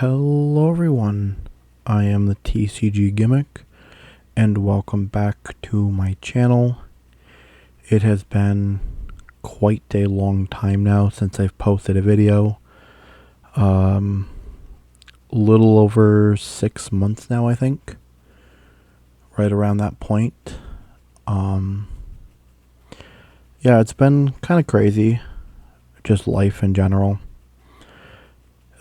Hello everyone, I am the TCG Gimmick, and welcome back to my channel. It has been quite a long time now since I've posted a video. Little over 6 months now, I think. Right around that point. Yeah, it's been kind of crazy. Just life in general.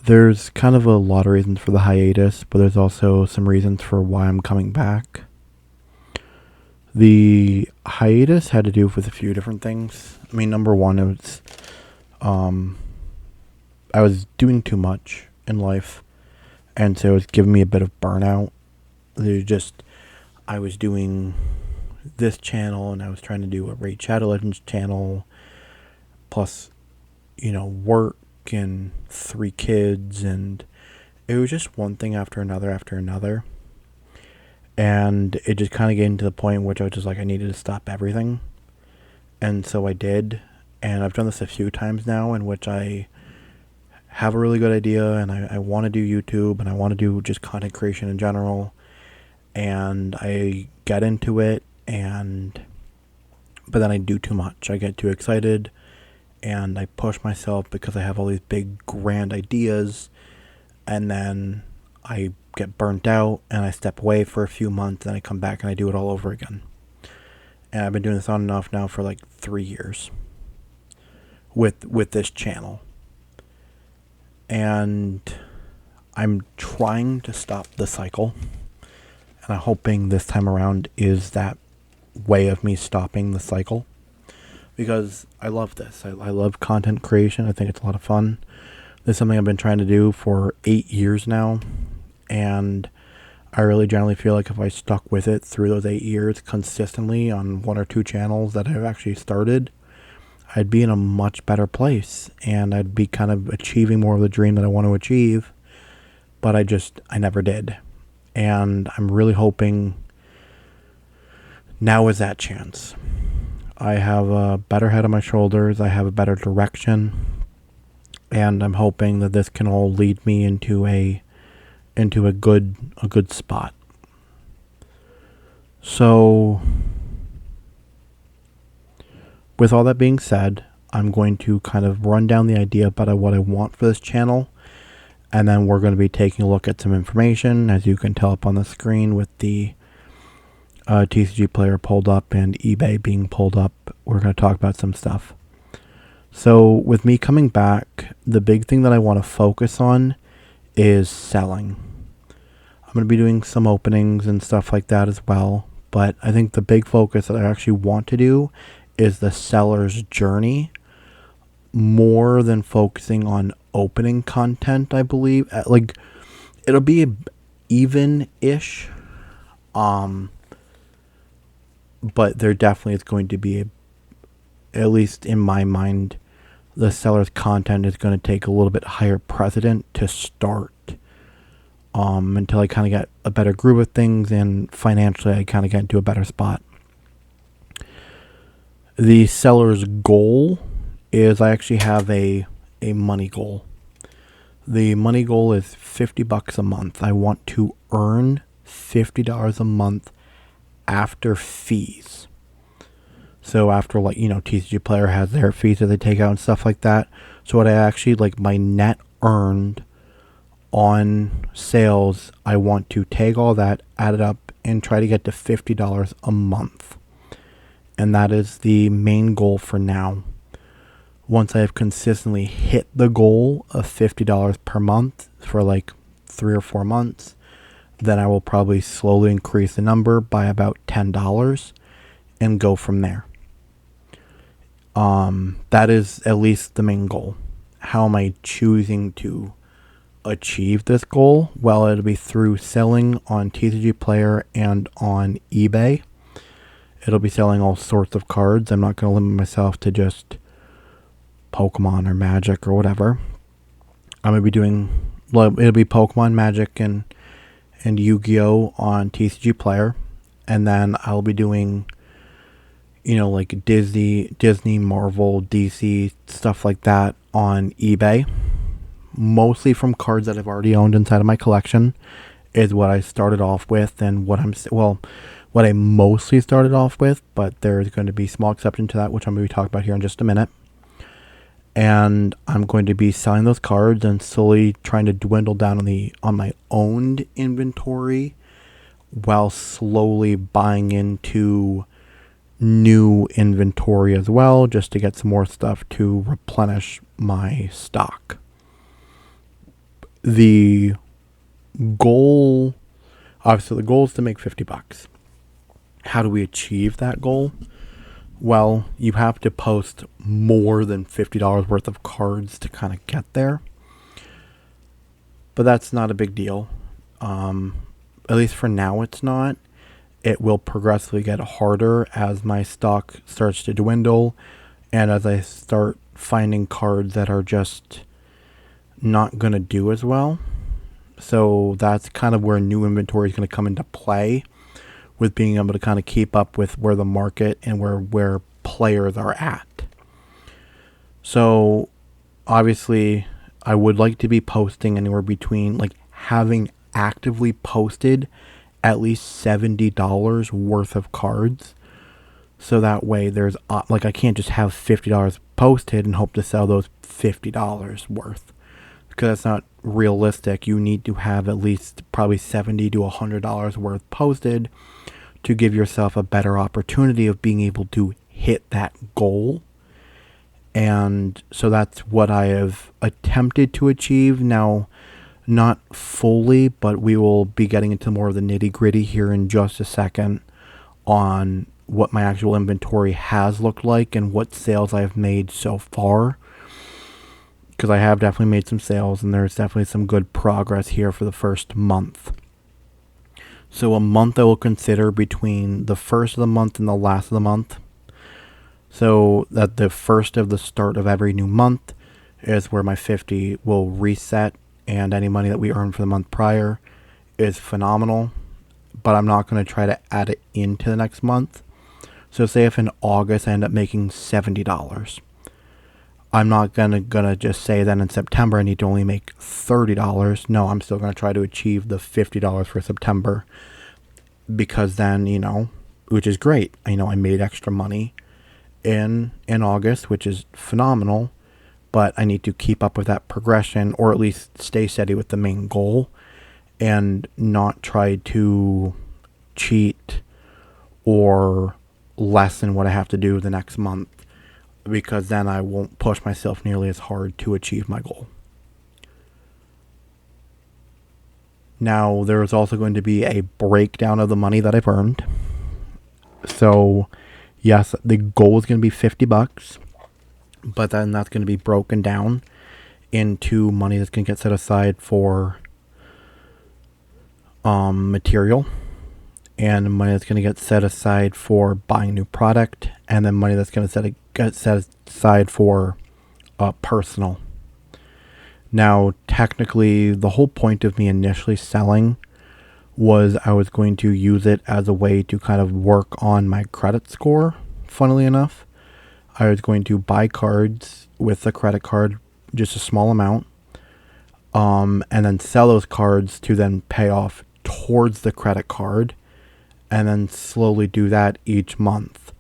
There's kind of a lot of reasons for the hiatus, but there's also some reasons for why I'm coming back. The hiatus had to do with a few different things. I mean, number one, it was, I was doing too much in life, and so it was giving me a bit of burnout. I was doing this channel, and I was trying to do a Raid Shadow Legends channel, plus, work and 3 kids, and it was just one thing after another. And it just kind of getting to the point in which I was just like, I needed to stop everything. And so I did. And I've done this a few times now, in which I have a really good idea and I want to do YouTube and I want to do just content creation in general. And I get into it, but then I do too much. I get too excited and I push myself because I have all these big grand ideas, and then I get burnt out and I step away for a few months and I come back and I do it all over again. And I've been doing this on and off now for like 3 years with this channel. And I'm trying to stop the cycle, and I'm hoping this time around is that way of me stopping the cycle, because I love this. I love content creation. I think it's a lot of fun. This is something I've been trying to do for 8 years now, and I really generally feel like if I stuck with it through those 8 years consistently on 1 or 2 channels that I've actually started, I'd be in a much better place, and I'd be kind of achieving more of the dream that I want to achieve, but I never did. And I'm really hoping now is that chance. I have a better head on my shoulders, I have a better direction, and I'm hoping that this can all lead me into a good spot. So, with all that being said, I'm going to kind of run down the idea about what I want for this channel, and then we're going to be taking a look at some information, as you can tell up on the screen with the TCG player pulled up and eBay being pulled up. We're going to talk about some stuff. So with me coming back, the big thing that I want to focus on is selling. I'm going to be doing some openings and stuff like that as well, but I think the big focus that I actually want to do is the seller's journey, more than focusing on opening content, I believe. Like, it'll be even-ish, but there definitely is going to be, at least in my mind, the seller's content is going to take a little bit higher precedent to start, until I kind of get a better groove of things, and financially I kind of get into a better spot. The seller's goal is, I actually have a money goal. The money goal is $50 a month. I want to earn $50 a month after fees. So after, TCG Player has their fees that they take out and stuff like that. So what I actually, my net earned on sales, I want to take all that, add it up, and try to get to $50 a month. And that is the main goal for now. Once I have consistently hit the goal of $50 per month for 3 or 4 months, then I will probably slowly increase the number by about $10 and go from there. That is at least the main goal. How am I choosing to achieve this goal? Well, it'll be through selling on TCG Player and on eBay. It'll be selling all sorts of cards. I'm not going to limit myself to just Pokemon or Magic or whatever. I'm going to be it'll be Pokemon, Magic, and Yu-Gi-Oh! On TCG Player. And then I'll be doing, Disney, Marvel, DC, stuff like that on eBay. mostly from cards that I've already owned inside of my collection, is what I started off with, and what I mostly started off with, but there's going to be small exception to that, which I'm going to be talking about here in just a minute. And I'm going to be selling those cards and slowly trying to dwindle down on my owned inventory, while slowly buying into new inventory as well, just to get some more stuff to replenish my stock. The goal, obviously the goal is to make $50. How do we achieve that goal? Well, you have to post more than $50 worth of cards to kind of get there. But that's not a big deal. At least for now it's not. It will progressively get harder as my stock starts to dwindle and as I start finding cards that are just not going to do as well. So that's kind of where new inventory is going to come into play, with being able to kind of keep up with where the market and where players are at. So obviously I would like to be posting anywhere between, like, having actively posted at least $70 worth of cards. So that way there's, like, I can't just have $50 posted and hope to sell those $50 worth, because that's not realistic. You need to have at least probably $70 to $100 worth posted to give yourself a better opportunity of being able to hit that goal. And so that's what I have attempted to achieve. Now, not fully, but we will be getting into more of the nitty gritty here in just a second on what my actual inventory has looked like and what sales I've made so far. Because I have definitely made some sales, and there's definitely some good progress here for the first month. So a month I will consider between the first of the month and the last of the month. So that the first of the start of every new month is where my 50 will reset, and any money that we earn for the month prior is phenomenal. But I'm not going to try to add it into the next month. So say if in August I end up making $70, I'm not gonna just say then in September I need to only make $30. No, I'm still gonna try to achieve the $50 for September, because then, which is great. I made extra money in August, which is phenomenal, but I need to keep up with that progression, or at least stay steady with the main goal, and not try to cheat or lessen what I have to do the next month, because then I won't push myself nearly as hard to achieve my goal. Now, there is also going to be a breakdown of the money that I've earned. So, yes, the goal is going to be $50, but then that's going to be broken down into money that's going to get set aside for material, and money that's going to get set aside for buying a new product, and then money that's going to get set aside for personal. Now, technically, the whole point of me initially selling was I was going to use it as a way to kind of work on my credit score. Funnily enough, I was going to buy cards with a credit card, just a small amount, and then sell those cards to then pay off towards the credit card, and then slowly do that each month.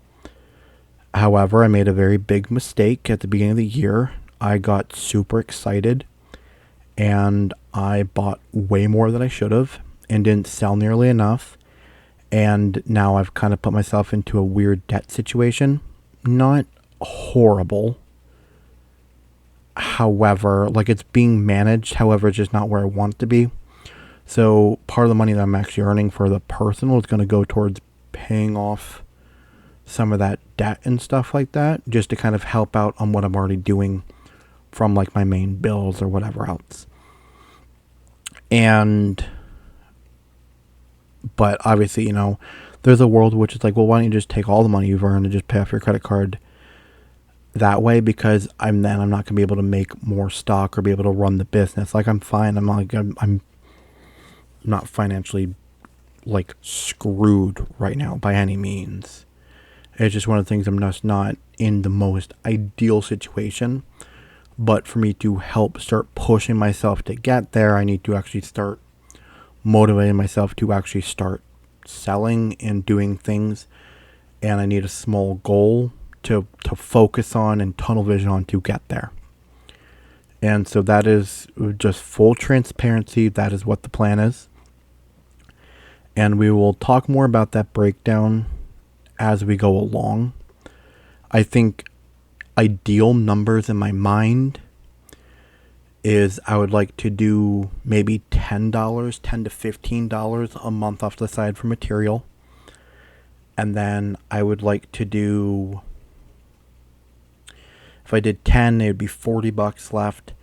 However, I made a very big mistake at the beginning of the year. I got super excited, and I bought way more than I should have, and didn't sell nearly enough. And now I've kind of put myself into a weird debt situation. Not horrible. However, like, it's being managed. However, it's just not where I want it to be. So part of the money that I'm actually earning for the personal is going to go towards paying off some of that debt and stuff like that, just to kind of help out on what I'm already doing from, like, my main bills or whatever else. But obviously, there's a world which is like, well, why don't you just take all the money you've earned and just pay off your credit card that way? Because I'm not going to be able to make more stock or be able to run the business. Like, I'm fine. I'm not financially, like, screwed right now by any means. It's just one of the things, I'm just not in the most ideal situation But for me to help start pushing myself to get there, I need to actually start motivating myself to actually start selling and doing things. And I need a small goal to focus on and tunnel vision on to get there. And so that is just full transparency. That is what the plan is. And we will talk more about that breakdown as we go along. I think ideal numbers in my mind is I would like to do maybe $10, $10 to $15 a month off the side for material. And then I would like to do, if I did 10, it would be $40 left.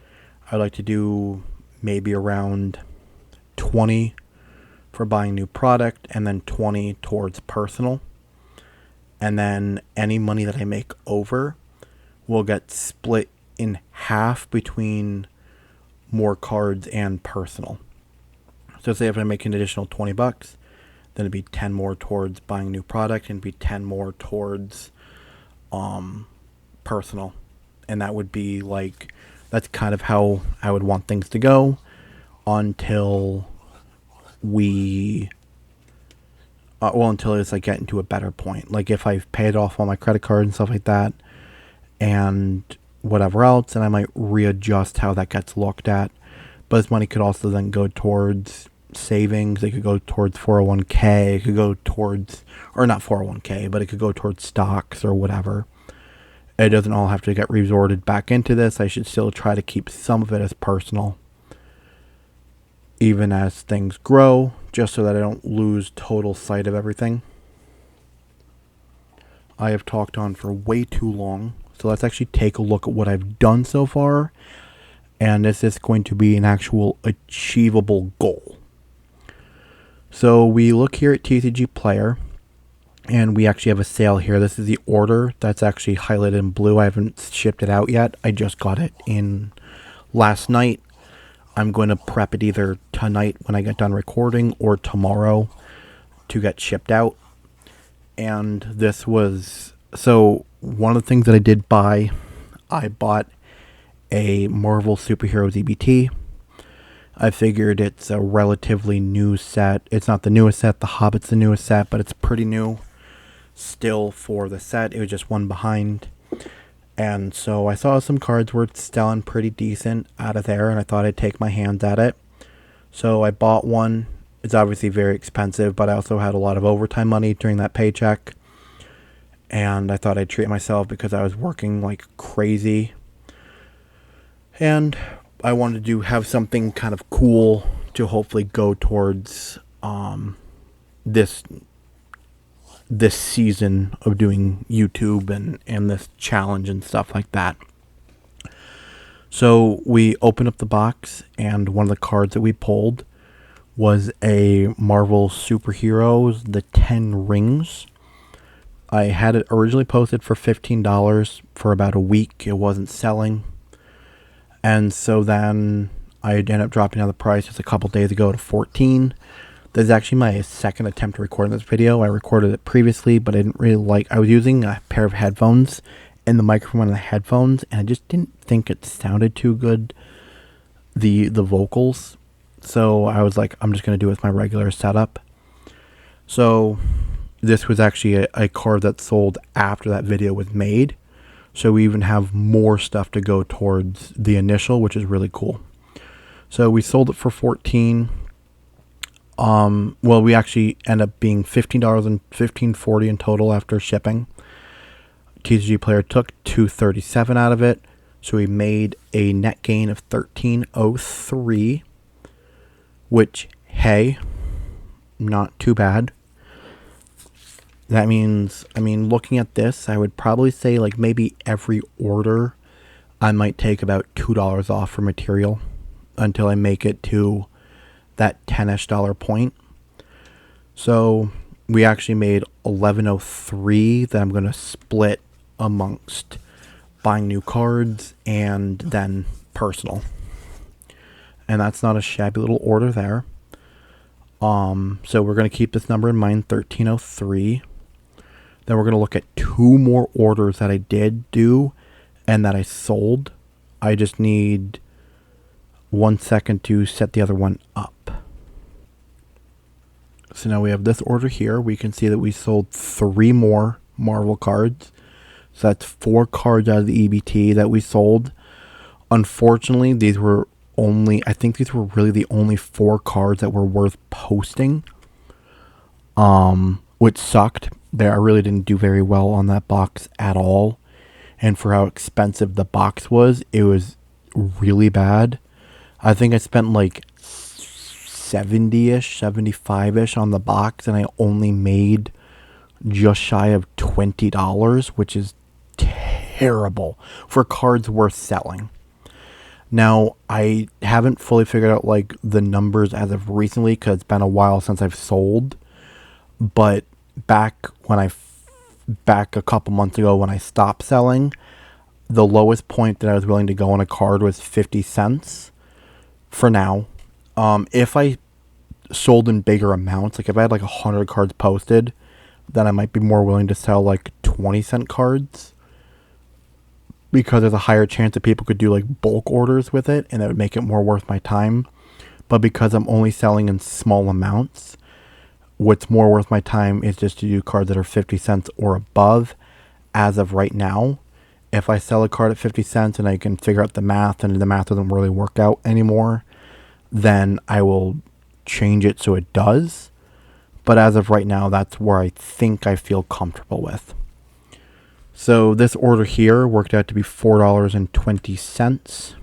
I'd like to do maybe around 20 for buying new product, and then 20 towards personal. And then any money that I make over will get split in half between more cards and personal. So say if I make an additional $20, then it'd be 10 more towards buying new product, and it'd be 10 more towards personal. And that would be like, that's kind of how I would want things to go until until it's like getting to a better point. Like if I've paid off all my credit cards and stuff like that and whatever else, and I might readjust how that gets looked at. But this money could also then go towards savings. It could go towards 401k. It could go towards, or not 401k, but it could go towards stocks or whatever. It doesn't all have to get resorted back into this. I should still try to keep some of it as personal, even as things grow, just so that I don't lose total sight of everything. I have talked on for way too long, so let's actually take a look at what I've done so far, and is this going to be an actual achievable goal? So we look here at TCG Player, and we actually have a sale here. This is the order that's actually highlighted in blue. I haven't shipped it out yet. I just got it in last night. I'm going to prep it either tonight when I get done recording or tomorrow to get shipped out. And this was, so one of the things that I did buy, I bought a Marvel Superheroes EBT. I figured it's a relatively new set. It's not the newest set. The Hobbit's the newest set, but it's pretty new still for the set. It was just one behind. And so I saw some cards were selling pretty decent out of there, and I thought I'd take my hands at it. So I bought one. It's obviously very expensive, but I also had a lot of overtime money during that paycheck. And I thought I'd treat myself because I was working like crazy. And I wanted to have something kind of cool to hopefully go towards this season of doing YouTube and this challenge and stuff like that. So we opened up the box, and one of the cards that we pulled was a Marvel Superheroes, the 10 Rings. I had it originally posted for $15 for about a week. It wasn't selling. And so then I ended up dropping down the price just a couple days ago to $14. This is actually my second attempt to record this video. I recorded it previously, but I didn't really like, I was using a pair of headphones and the microphone on the headphones, and I just didn't think it sounded too good, the vocals. So I was like, I'm just going to do it with my regular setup. So this was actually a card that sold after that video was made. So we even have more stuff to go towards the initial, which is really cool. So we sold it for $14. Well, we actually end up being $15 and $15.40 in total after shipping. TCG Player took $237 out of it, so we made a net gain of $13.03, which, hey, not too bad. That means, I mean, looking at this, I would probably say like maybe every order I might take about $2 off for material until I make it to that $10-ish point. So we actually made $11.03 that I'm going to split amongst buying new cards and then personal. And that's not a shabby little order there. So we're going to keep this number in mind, $13.03. Then we're going to look at two more orders that I did do and that I sold I just need 1 second to set the other one up. So now we have this order here. We can see that we sold 3 more Marvel cards. So that's 4 cards out of the EBT that we sold. Unfortunately, I think these were really the only 4 cards that were worth posting. Which sucked. I really didn't do very well on that box at all. And for how expensive the box was, it was really bad. I think I spent like 70-ish, 75-ish on the box, and I only made just shy of $20, which is terrible for cards worth selling. Now, I haven't fully figured out like the numbers as of recently because it's been a while since I've sold. But back a couple months ago when I stopped selling, the lowest point that I was willing to go on a card was 50 cents for now. If I sold in bigger amounts, like if I had like 100 cards posted, then I might be more willing to sell like 20-cent cards, because there's a higher chance that people could do like bulk orders with it and that would make it more worth my time. But because I'm only selling in small amounts, what's more worth my time is just to do cards that are 50 cents or above as of right now. If I sell a card at 50 cents and I can figure out the math and the math doesn't really work out anymore, then I will change it so it does. But as of right now, that's where I think I feel comfortable with. So this order here worked out to be $4.20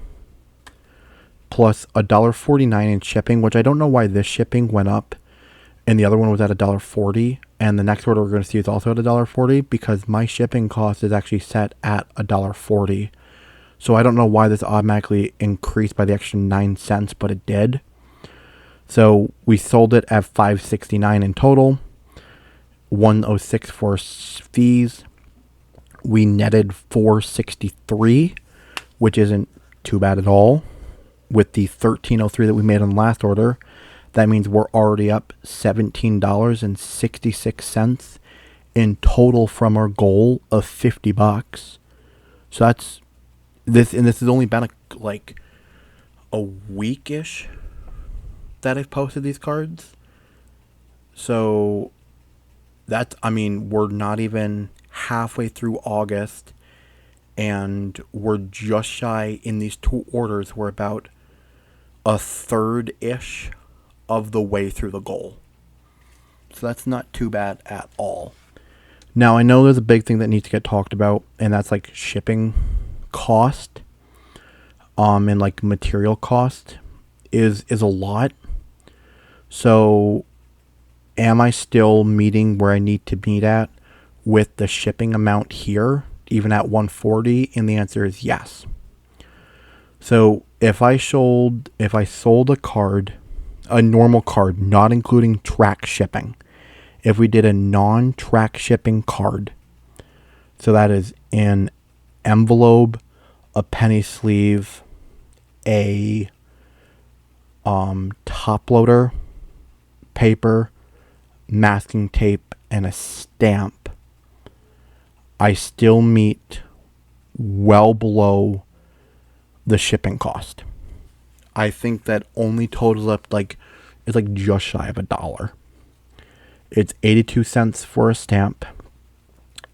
plus $1.49 in shipping, which I don't know why this shipping went up and the other one was at $1.40, and the next order we're going to see is also at $1.40 because my shipping cost is actually set at $1.40. So I don't know why this automatically increased by the extra 9 cents, but it did. So we sold it at $5.69 in total, $1.06 for fees. We netted $4.63, which isn't too bad at all. With the $13.03 that we made on the last order, that means we're already up $17.66 in total from our goal of $50. So that's this, and this has only been like a week-ish that I've posted these cards. So we're not even halfway through August, and we're just shy in these 2 orders. We're about a third-ish of the way through the goal. So that's not too bad at all. Now, I know there's a big thing that needs to get talked about, and that's like shipping cost, and like material cost is a lot. So am I still meeting where I need to meet at with the shipping amount here, even at $140? And the answer is yes. So if I sold a card, a normal card, not including track shipping, if we did a non-track shipping card, so that is an envelope, a penny sleeve, a top loader, paper, masking tape, and a stamp, I still meet well below the shipping cost. I think that only totals up it's like just shy of $1. It's 82 cents for a stamp.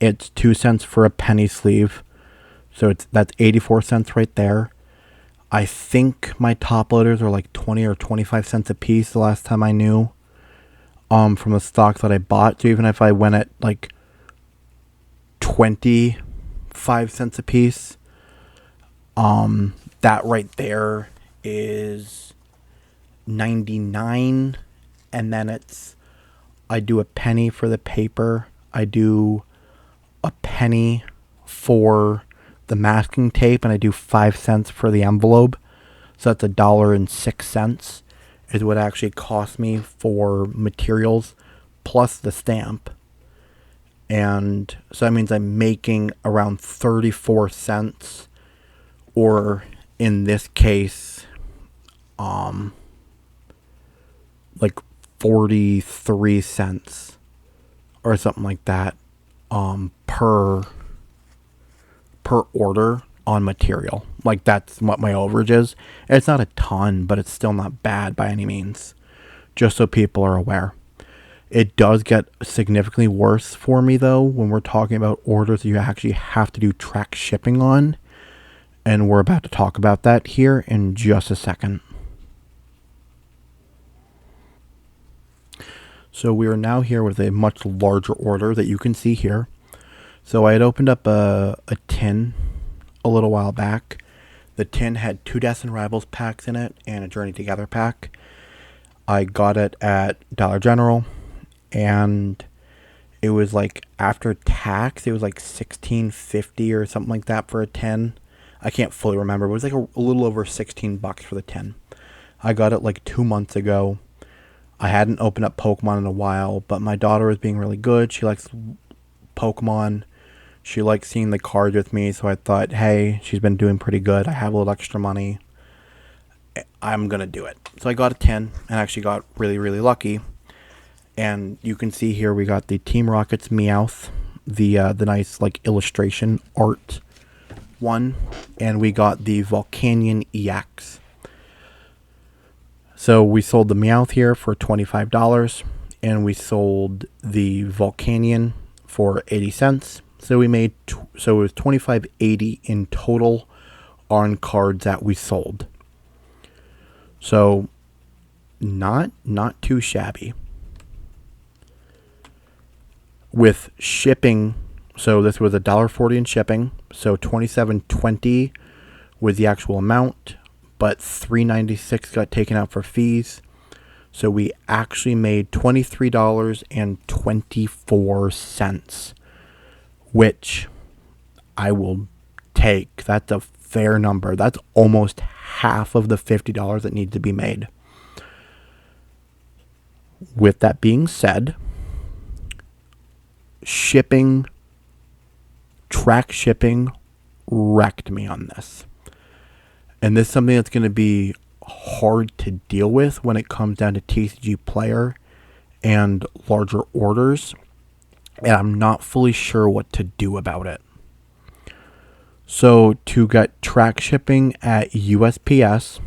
It's 2 cents for a penny sleeve. So that's 84 cents right there. I think my top loaders are like 20 or 25 cents a piece the last time I knew. From the stock that I bought. So even if I went at like 25 cents a piece, that right there is 99. And then I do a penny for the paper. I do a penny for the masking tape, and I do 5 cents for the envelope. So that's $1.06 is what it actually cost me for materials plus the stamp. And so that means I'm making around 34 cents, or in this case, like 43 cents or something like that, per order. on material. Like, that's what my overage is. It's not a ton, but it's still not bad by any means. Just so people are aware. It does get significantly worse for me, though, when we're talking about orders you actually have to do track shipping on. And we're about to talk about that here in just a second. So we are now here with a much larger order that you can see here. So I had opened up a tin a little while back. The tin had 2 Death and Rivals packs in it and a Journey Together pack. I got it at Dollar General, and it was like, after tax, it was like $16.50 or something like that for a tin. I can't fully remember, but it was like a little over $16 for the tin. I got it like 2 months ago. I hadn't opened up Pokemon in a while, but my daughter was being really good. She likes Pokemon. She likes seeing the cards with me, so I thought, hey, she's been doing pretty good. I have a little extra money. I'm going to do it. So I got a 10 and actually got really, really lucky. And you can see here we got the Team Rocket's Meowth, the nice like illustration art one, and we got the Volcanion EX. So we sold the Meowth here for $25, and we sold the Volcanion for 80 cents. So we made so it was $25.80 in total on cards that we sold. So not too shabby. With shipping, so this was $1.40 in shipping, so $27.20 was the actual amount, but $3.96 got taken out for fees. So we actually made $23.24, which I will take. That's a fair number. That's almost half of the $50 that needs to be made. With that being said, track shipping wrecked me on this. And this is something that's going to be hard to deal with when it comes down to TCG Player and larger orders. And I'm not fully sure what to do about it. So to get track shipping at USPS,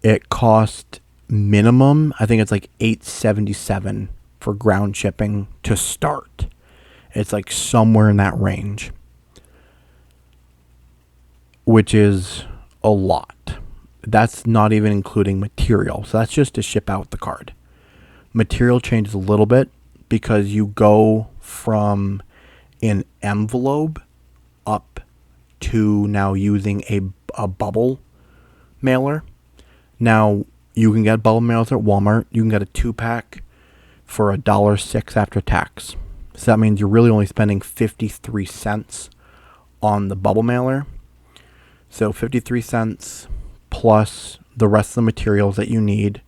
it cost minimum, I think it's like $8.77 for ground shipping to start. It's like somewhere in that range, which is a lot. That's not even including material. So that's just to ship out the card. Material changes a little bit because you go from an envelope up to now using a bubble mailer. Now you can get bubble mailers at Walmart. You can get a 2-pack for $1.06 after tax. So that means you're really only spending 53 cents on the bubble mailer. So 53 cents plus the rest of the materials that you need,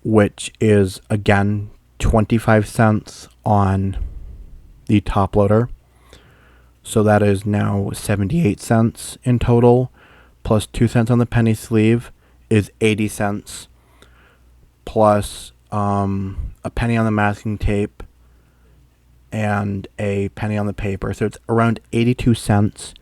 which is, again, 25 cents on the top loader. So that is now 78 cents in total, plus 2 cents on the penny sleeve is 80 cents, plus a penny on the masking tape and a penny on the paper. So it's around 82 cents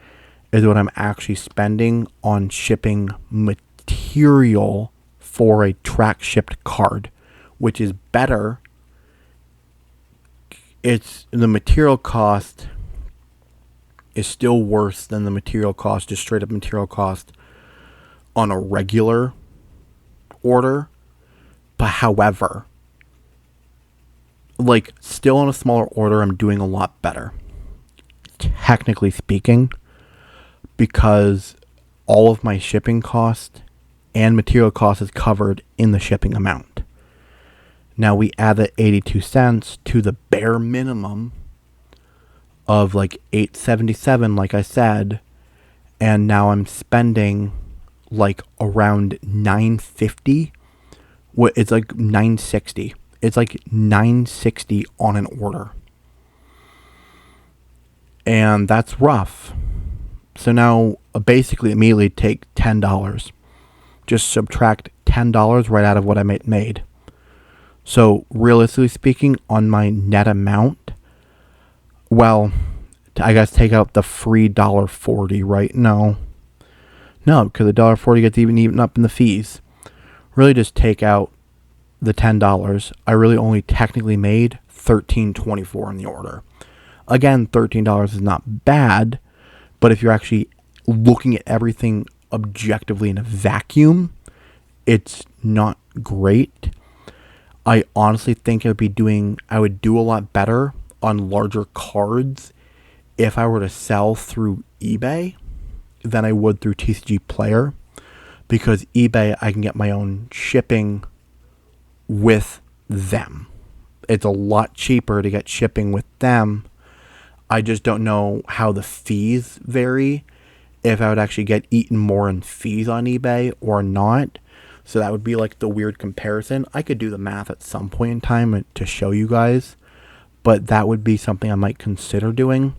is what I'm actually spending on shipping material for a track shipped card, which is better. It's the material cost is still worse than the material cost, just straight up material cost on a regular order. But however, like, still on a smaller order, I'm doing a lot better, technically speaking, because all of my shipping cost and material cost is covered in the shipping amount. Now we add the 82 cents to the bare minimum of like $8.77, like I said, and now I'm spending like around $9.50. It's like $9.60. It's like $9.60 on an order, and that's rough. So now basically immediately take $10. Just subtract $10 right out of what I made. So realistically speaking, on my net amount, well, I guess take out the free $1.40, right? No, because the $1.40 gets even eaten up in the fees. Really, just take out the $10. I really only technically made $13.24 in the order. Again, $13 is not bad, but if you're actually looking at everything objectively in a vacuum, it's not great. I honestly think I would do a lot better on larger cards if I were to sell through eBay than I would through TCG Player, because eBay, I can get my own shipping with them. It's a lot cheaper to get shipping with them. I just don't know how the fees vary, if I would actually get eaten more in fees on eBay or not. So that would be like the weird comparison. I could do the math at some point in time to show you guys, but that would be something I might consider doing.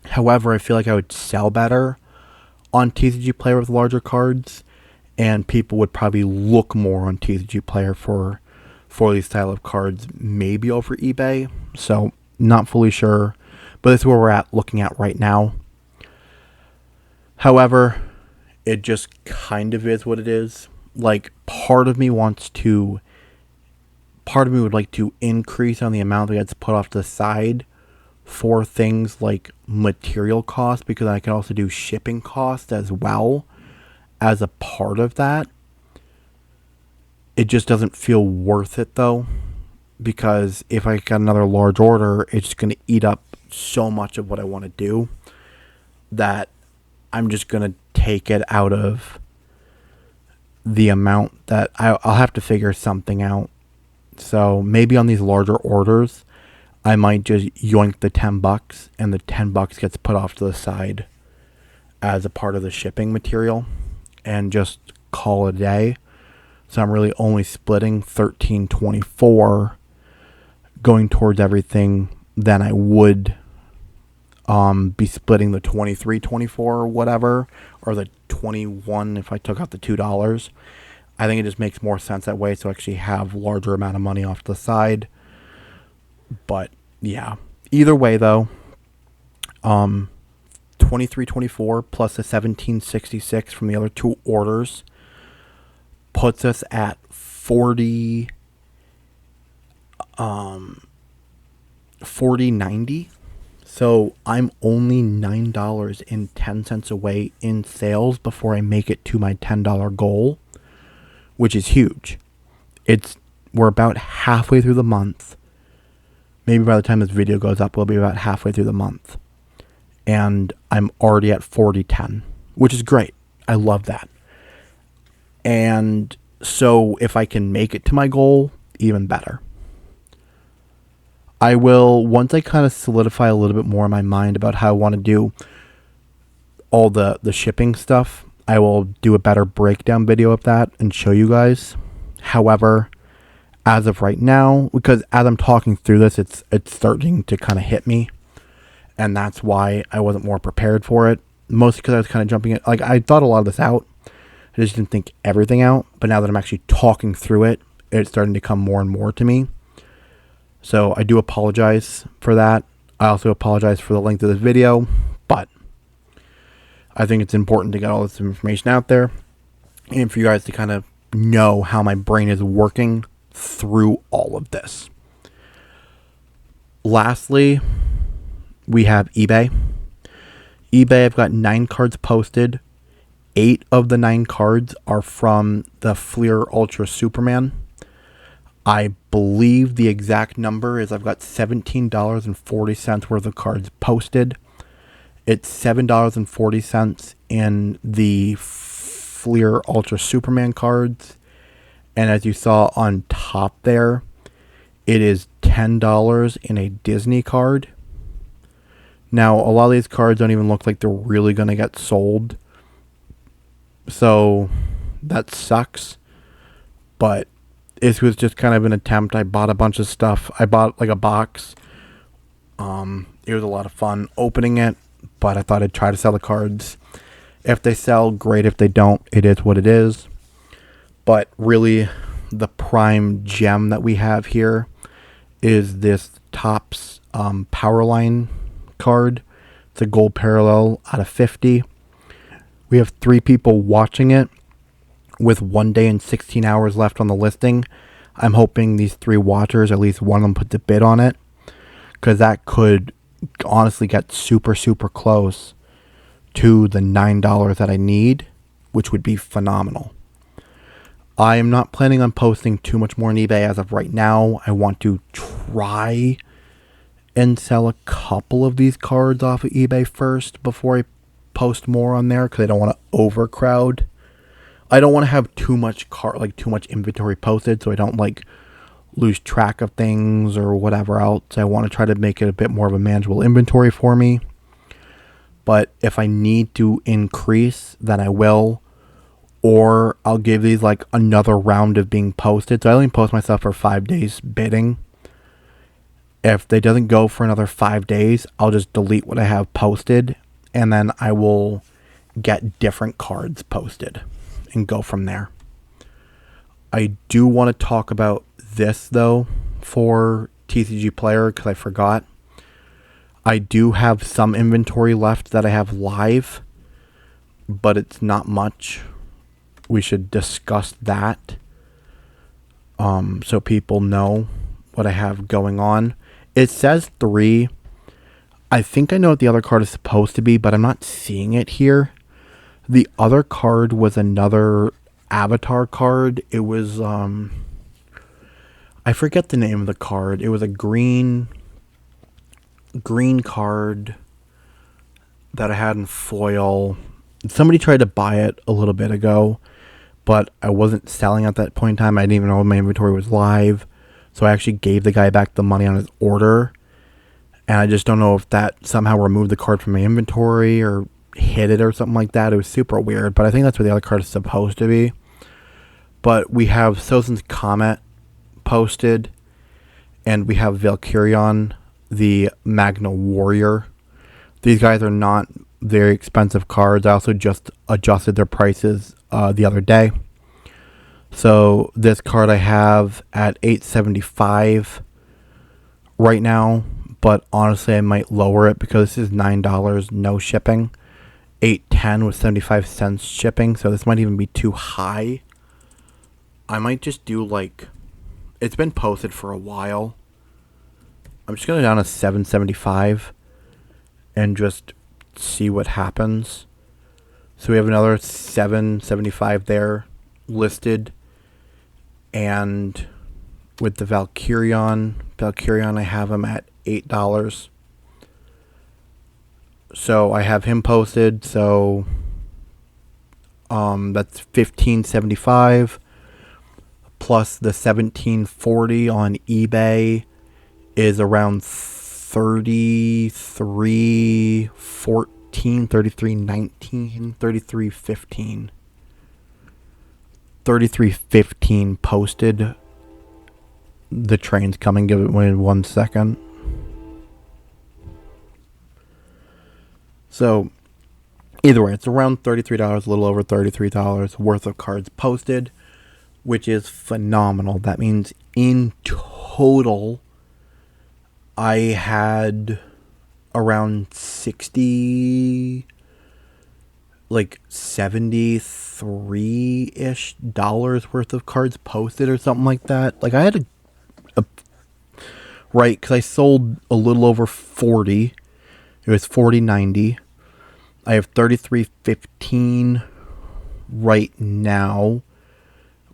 However, I feel like I would sell better on TCG Player with larger cards, and people would probably look more on TCG Player for these style of cards, maybe over eBay. So not fully sure, but this is where we're looking at right now. However, it just kind of is what it is. Like, part of me would like to increase on the amount that gets put off to the side for things like material costs, because I can also do shipping costs as well as a part of that. It just doesn't feel worth it though, because if I got another large order, it's going to eat up so much of what I want to do that I'm just going to take it out of the amount that I'll have to figure something out. So maybe on these larger orders, I might just yoink the $10, and the $10 gets put off to the side as a part of the shipping material and just call it a day. So I'm really only splitting $13.24 going towards everything than I would be splitting the $23.24 or whatever, or the $21 if I took out the $2. I think it just makes more sense that way, so I actually have larger amount of money off to the side. But yeah, either way though, $23.24 plus the $17.66 from the other two orders puts us at $40.90. So I'm only $9.10 away in sales before I make it to my $10 goal, which is huge. We're about halfway through the month. Maybe by the time this video goes up, we'll be about halfway through the month. And I'm already at $40.10, which is great. I love that. And so if I can make it to my goal, even better. I will, once I kind of solidify a little bit more in my mind about how I want to do all the shipping stuff, I will do a better breakdown video of that and show you guys. However, as of right now, because as I'm talking through this, it's starting to kind of hit me. And that's why I wasn't more prepared for it. Mostly because I was kind of jumping it. Like, I thought a lot of this out. I just didn't think everything out. But now that I'm actually talking through it, it's starting to come more and more to me. So I do apologize for that. I also apologize for the length of this video. But I think it's important to get all this information out there. And for you guys to kind of know how my brain is working through all of this. Lastly, we have eBay. eBay, I've got 9 cards posted. 8 of the 9 cards are from the Fleer Ultra Superman. I believe the exact number is I've got $17.40 worth of cards posted. It's $7.40 in the Fleer Ultra Superman cards. And as you saw on top there, it is $10 in a Disney card. Now, a lot of these cards don't even look like they're really going to get sold. So, that sucks. But this was just kind of an attempt. I bought a bunch of stuff. I bought like a box. It was a lot of fun opening it. But I thought I'd try to sell the cards. If they sell, great. If they don't, it is what it is. But really, the prime gem that we have here is this Topps Powerline card. It's a gold parallel out of 50. We have 3 people watching it with 1 day and 16 hours left on the listing. I'm hoping these 3 watchers, at least one of them, puts a bid on it, because that could honestly get super, super close to the $9 that I need, which would be phenomenal. I am not planning on posting too much more on eBay as of right now. I want to try and sell a couple of these cards off of eBay first before I post more on there, because I don't want to overcrowd. I don't want to have too much too much inventory posted, so I don't lose track of things or whatever else. I want to try to make it a bit more of a manageable inventory for me. But if I need to increase, then I will. Or I'll give these another round of being posted. So I only post myself for 5 days bidding. If they doesn't go for another 5 days, I'll just delete what I have posted, and then I will get different cards posted and go from there. I do want to talk about this though for TCG Player, because I forgot. I do have some inventory left that I have live, but it's not much. We should discuss that so people know what I have going on. It says 3. I think I know what the other card is supposed to be, but I'm not seeing it here. The other card was another avatar card. It was I forget the name of the card. It was a green card that I had in foil. Somebody tried to buy it a little bit ago, but I wasn't selling at that point in time. I didn't even know my inventory was live. So I actually gave the guy back the money on his order. And I just don't know if that somehow removed the card from my inventory or hid it or something like that. It was super weird, but I think that's what the other card is supposed to be. But we have Sozin's Comet posted, and we have Valkyrion, the Magna Warrior. These guys are not very expensive cards. I also just adjusted their prices the other day. So this card I have at $8.75 right now, but honestly I might lower it because this is $9, no shipping. $8.10 with 75 cents shipping, so this might even be too high. I might just do it's been posted for a while. I'm just going to go down to $7.75 and just see what happens. So we have another $7.75 there listed. And with the Valkyrion I have him at $8. So I have him posted, so that's $15.75 plus the $17.40 on eBay is around $33.14, $33.19, $33.15. $33.15 posted. The train's coming. Give it 1 second. So either way, it's around $33, a little over $33 worth of cards posted, which is phenomenal. That means in total I had around $73-ish worth of cards posted or something like that. I had right, because I sold a little over 40. It was 40.90. I have 33.15 right now,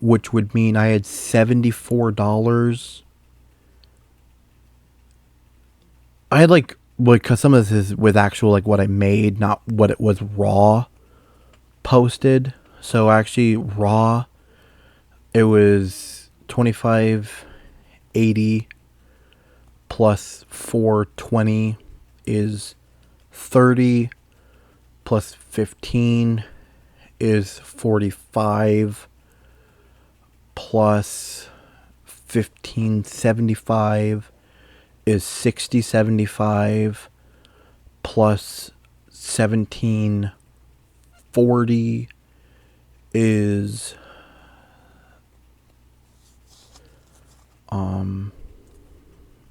which would mean I had $74. I had because some of this is with actual what I made, not what it was raw posted. So actually raw, it was $25.80 plus $4.20 is $30 plus 15 is 45 plus 15.75 is 60.75 plus 17.40 is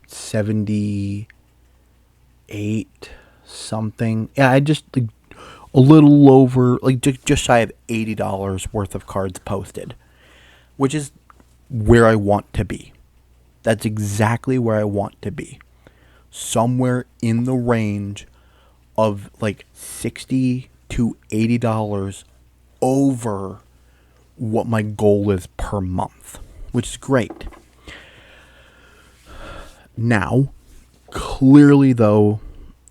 78 something. Yeah, I just like, a little over, like just shy of $80 worth of cards posted, which is where I want to be. That's exactly where I want to be. Somewhere in the range of like $60 to $80 over what my goal is per month, which is great. Now, clearly though,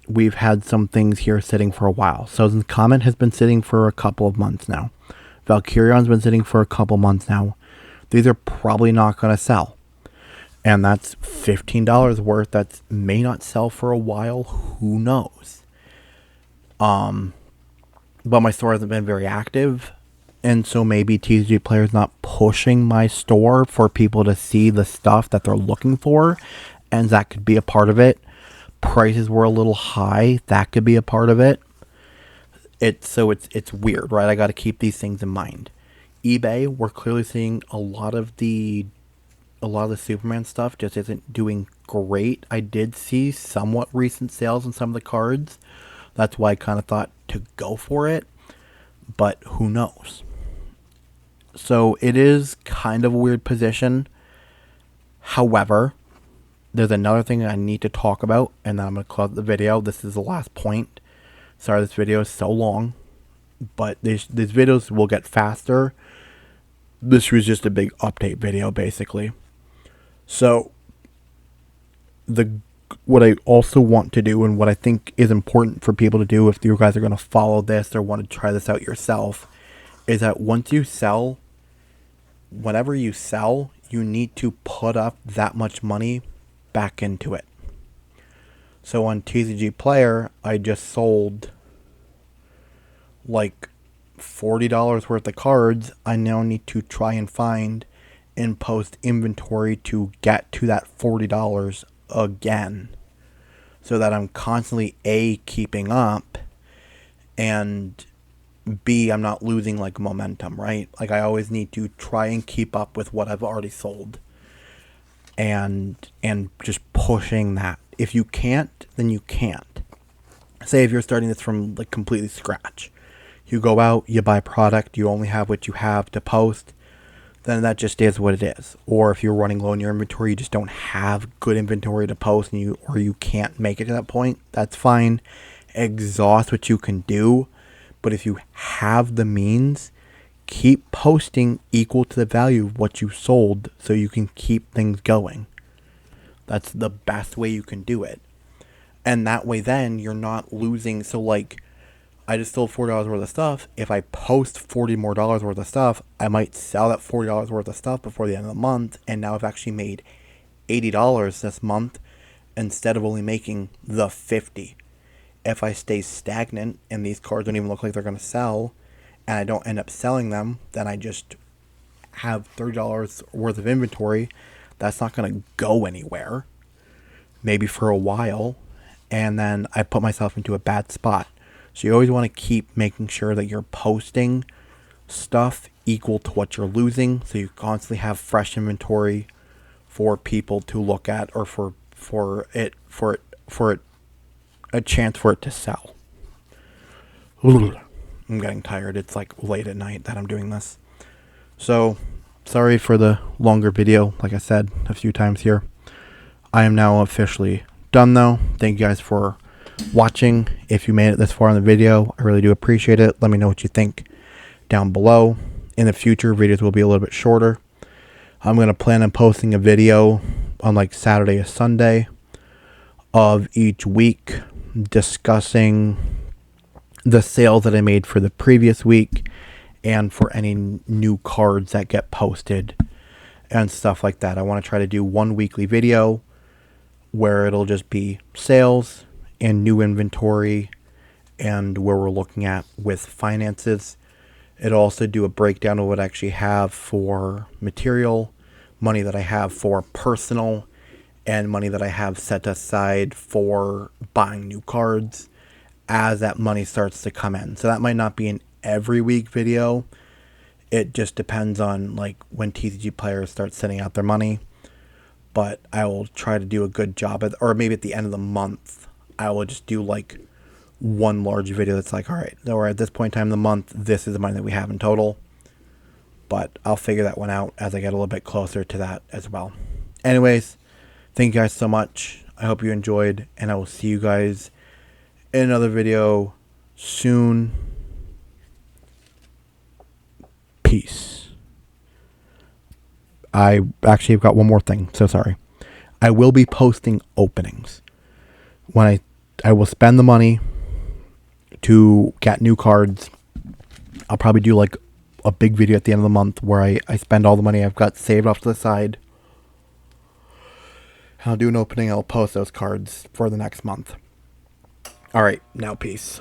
we've had some things here sitting for a while. So Comet has been sitting for a couple of months now. Valkyrion's been sitting for a couple months now. These are probably not going to sell. And that's $15 worth. That may not sell for a while. Who knows? But my store hasn't been very active. And so maybe TCG Player's not pushing my store for people to see the stuff that they're looking for. And that could be a part of it. Prices were a little high. That could be a part of it. It's weird, right? I got to keep these things in mind. eBay, we're clearly seeing a lot of the Superman stuff just isn't doing great. I did see somewhat recent sales on some of the cards. That's why I kind of thought to go for it. But who knows? So it is kind of a weird position. However, there's another thing I need to talk about, and then I'm going to close the video. This is the last point. Sorry this video is so long, but these videos will get faster. This was just a big update video, basically. So, what I also want to do, and what I think is important for people to do if you guys are going to follow this or want to try this out yourself, is that once you sell, whenever you sell, you need to put up that much money back into it. So on TCG Player, I just sold like $40 worth of cards. I now need to try and find and post inventory to get to that $40 again, so that I'm constantly A, keeping up, and B, I'm not losing like momentum, right? Like I always need to try and keep up with what I've already sold, and just pushing that. If you can't, then you can't. Say if you're starting this from like completely scratch, you go out, you buy product, you only have what you have to post, then that just is what it is. Or if you're running low in your inventory, you just don't have good inventory to post, and you can't make it to that point, that's fine. Exhaust what you can do. But if you have the means, keep posting equal to the value of what you sold so you can keep things going. That's the best way you can do it. And that way then you're not losing. So like, I just sold $40 worth of stuff. If I post $40 more worth of stuff, I might sell that $40 worth of stuff before the end of the month. And now I've actually made $80 this month instead of only making the $50. If I stay stagnant and these cards don't even look like they're going to sell, and I don't end up selling them, then I just have $30 worth of inventory. That's not going to go anywhere, maybe for a while, and then I put myself into a bad spot. So you always want to keep making sure that you're posting stuff equal to what you're losing, so you constantly have fresh inventory for people to look at, or for a chance for it to sell. I'm getting tired. It's like late at night that I'm doing this. So, sorry for the longer video, like I said a few times here. I am now officially done though. Thank you guys for watching. If you made it this far in the video, I really do appreciate it. Let me know what you think down below. In the future, videos will be a little bit shorter. I'm going to plan on posting a video on like Saturday or Sunday of each week discussing the sales that I made for the previous week and for any new cards that get posted and stuff like that. I want to try to do one weekly video where it'll just be sales and new inventory and where we're looking at with finances. It'll also do a breakdown of what I actually have for material, money that I have for personal, and money that I have set aside for buying new cards as that money starts to come in. So that might not be an every week video. It just depends on like when TCG players start sending out their money. But I will try to do a good job or maybe at the end of the month, I will just do like one large video that's like, all right, so we're at this point in time of the month, this is the money that we have in total. But I'll figure that one out as I get a little bit closer to that as well. Anyways, thank you guys so much. I hope you enjoyed, and I will see you guys in another video soon. Peace. I actually have got one more thing, so sorry. I will be posting openings. When I will spend the money to get new cards. I'll probably do like a big video at the end of the month where I spend all the money I've got saved off to the side. I'll do an opening. I'll post those cards for the next month. All right, now peace.